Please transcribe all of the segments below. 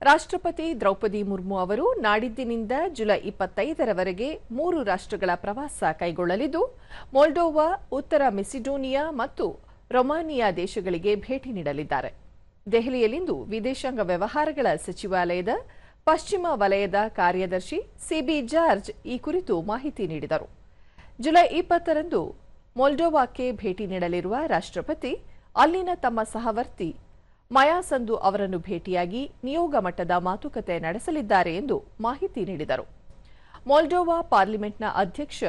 ರಾಷ್ಟ್ರಪತಿ ದ್ರೌಪದಿ ಮುರ್ಮು ಅವರು ನಾಡಿದ್ದಿನಿಂದ ಜುಲೈ 25ರವರೆಗೆ 3 ರಾಷ್ಟ್ರಗಳ ಪ್ರವಾಸ ಕೈಗೊಳ್ಳಲಿದ್ದು, ಮೊಲ್ಡೋವಾ, ಉತ್ತರ ಮೆಸಿಡೋನಿಯಾ ಮತ್ತು ರೊಮಾನಿಯಾ ದೇಶಗಳಿಗೆ ಭೇಟಿ ನೀಡಲಿದ್ದಾರೆ. ದೆಹಲಿಯಲ್ಲಿಂದು ವಿದೇಶಾಂಗ ವ್ಯವಹಾರಗಳ ಸಚಿವಾಲಯದ ಪಶ್ಚಿಮ ವಲಯದ ಕಾರ್ಯದರ್ಶಿ ಸಿಬಿ ಜಾರ್ಜ್ ಈ ಕುರಿತು ಮಾಹಿತಿ ನೀಡಿದರು. ಜುಲೈ 20ರಂದು ಮೊಲ್ಡೋವಾಕ್ಕೆ ಭೇಟಿ ನೀಡಲಿರುವ ರಾಷ್ಟ್ರಪತಿ ಅಲ್ಲಿನ ತಮ್ಮ ಸಹವರ್ತಿ ಮಯಾ ಸಂಧು ಅವರನ್ನು ಭೇಟಿಯಾಗಿ ನಿಯೋಗ ಮಟ್ಟದ ಮಾತುಕತೆ ನಡೆಸಲಿದ್ದಾರೆ ಎಂದು ಮಾಹಿತಿ ನೀಡಿದರು. ಮೊಲ್ಡೋವಾ ಪಾರ್ಲಿಮೆಂಟ್ನ ಅಧ್ಯಕ್ಷ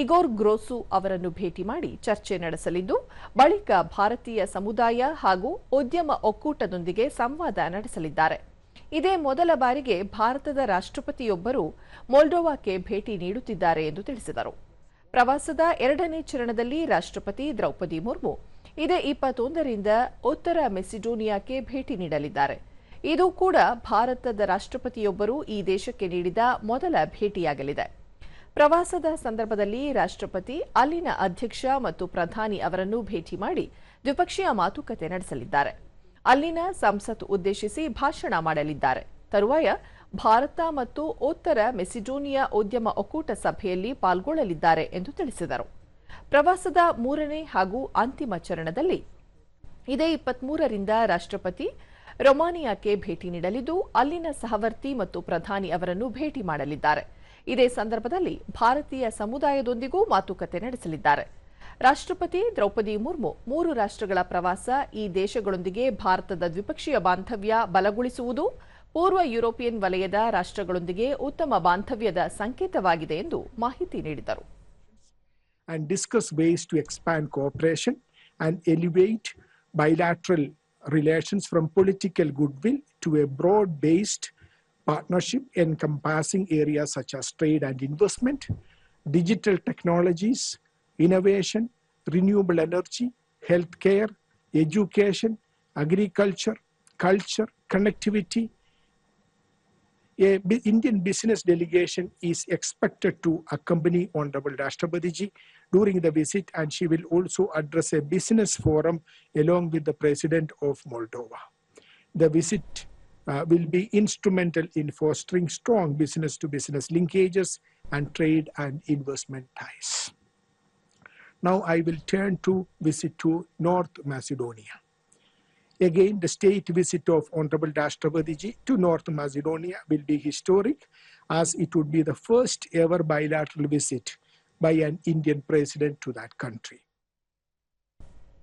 ಇಗೋರ್ ಗ್ರೋಸು ಅವರನ್ನು ಭೇಟಿ ಮಾಡಿ ಚರ್ಚೆ ನಡೆಸಲಿದ್ದು, ಬಳಿಕ ಭಾರತೀಯ ಸಮುದಾಯ ಹಾಗೂ ಉದ್ಯಮ ಒಕ್ಕೂಟದೊಂದಿಗೆ ಸಂವಾದ ನಡೆಸಲಿದ್ದಾರೆ. ಇದೇ ಮೊದಲ ಬಾರಿಗೆ ಭಾರತದ ರಾಷ್ಟ್ರಪತಿಯೊಬ್ಬರು ಮೊಲ್ಡೋವಾಕ್ಕೆ ಭೇಟಿ ನೀಡುತ್ತಿದ್ದಾರೆ ಎಂದು ತಿಳಿಸಿದರು. ಪ್ರವಾಸದ 2ನೇ ಚರಣದಲ್ಲಿ ರಾಷ್ಟ್ರಪತಿ ದ್ರೌಪದಿ ಮುರ್ಮು ಇದೇ 21ರಿಂದ ಉತ್ತರ ಮೆಸಿಡೋನಿಯಾಕ್ಕೆ ಭೇಟಿ ನೀಡಲಿದ್ದಾರೆ. ಇದು ಕೂಡ ಭಾರತದ ರಾಷ್ಟ್ರಪತಿಯೊಬ್ಬರು ಈ ದೇಶಕ್ಕೆ ನೀಡಿದ ಮೊದಲ ಭೇಟಿಯಾಗಲಿದೆ. ಪ್ರವಾಸದ ಸಂದರ್ಭದಲ್ಲಿ ರಾಷ್ಟ್ರಪತಿ ಅಲ್ಲಿನ ಅಧ್ಯಕ್ಷ ಮತ್ತು ಪ್ರಧಾನಿ ಅವರನ್ನು ಭೇಟಿ ಮಾಡಿ ದ್ವಿಪಕ್ಷೀಯ ಮಾತುಕತೆ ನಡೆಸಲಿದ್ದಾರೆ. ಅಲ್ಲಿನ ಸಂಸತ್ ಉದ್ದೇಶಿಸಿ ಭಾಷಣ ಮಾಡಲಿದ್ದಾರೆ. ತರುವಾಯ ಭಾರತ ಮತ್ತು ಉತ್ತರ ಮೆಸಿಡೋನಿಯಾ ಉದ್ಯಮ ಒಕ್ಕೂಟ ಸಭೆಯಲ್ಲಿ ಪಾಲ್ಗೊಳ್ಳಲಿದ್ದಾರೆ ಎಂದು ತಿಳಿಸಿದರು. ಪ್ರವಾಸದ 3ನೇ ಹಾಗೂ ಅಂತಿಮ ಚರಣದಲ್ಲಿ ಇದೇ 23ರಿಂದ ರಾಷ್ಟ್ರಪತಿ ರೊಮಾನಿಯಾಕ್ಕೆ ಭೇಟಿ ನೀಡಲಿದ್ದು, ಅಲ್ಲಿನ ಸಹವರ್ತಿ ಮತ್ತು ಪ್ರಧಾನಿ ಅವರನ್ನು ಭೇಟಿ ಮಾಡಲಿದ್ದಾರೆ. ಇದೇ ಸಂದರ್ಭದಲ್ಲಿ ಭಾರತೀಯ ಸಮುದಾಯದೊಂದಿಗೂ ಮಾತುಕತೆ ನಡೆಸಲಿದ್ದಾರೆ. ರಾಷ್ಟ್ರಪತಿ ದ್ರೌಪದಿ ಮುರ್ಮು 3 ರಾಷ್ಟ್ರಗಳ ಪ್ರವಾಸ ಈ ದೇಶಗಳೊಂದಿಗೆ ಭಾರತದ ದ್ವಿಪಕ್ಷೀಯ ಬಾಂಧವ್ಯ ಬಲಗೊಳಿಸುವುದು, ಪೂರ್ವ ಯುರೋಪಿಯನ್ ವಲಯದ ರಾಷ್ಟ್ರಗಳೊಂದಿಗೆ ಉತ್ತಮ ಬಾಂಧವ್ಯದ ಸಂಕೇತವಾಗಿದೆ ಎಂದು ಮಾಹಿತಿ ನೀಡಿದರು. And discuss ways to expand cooperation and elevate bilateral relations from political goodwill to a broad-based partnership encompassing areas such as trade and investment, digital technologies, innovation, renewable energy, healthcare, education, agriculture, culture, connectivity. An Indian business delegation is expected to accompany Honorable Rashtrapati Ji during the visit, and she will also address a business forum along with the President of Moldova. The visit will be instrumental in fostering strong business-to-business linkages and trade and investment ties. Now I will turn to visit to North Macedonia. Again, the state visit of Honorable Rashtrapati Ji to North Macedonia will be historic, as it would be the first ever bilateral visit by an Indian president to that country.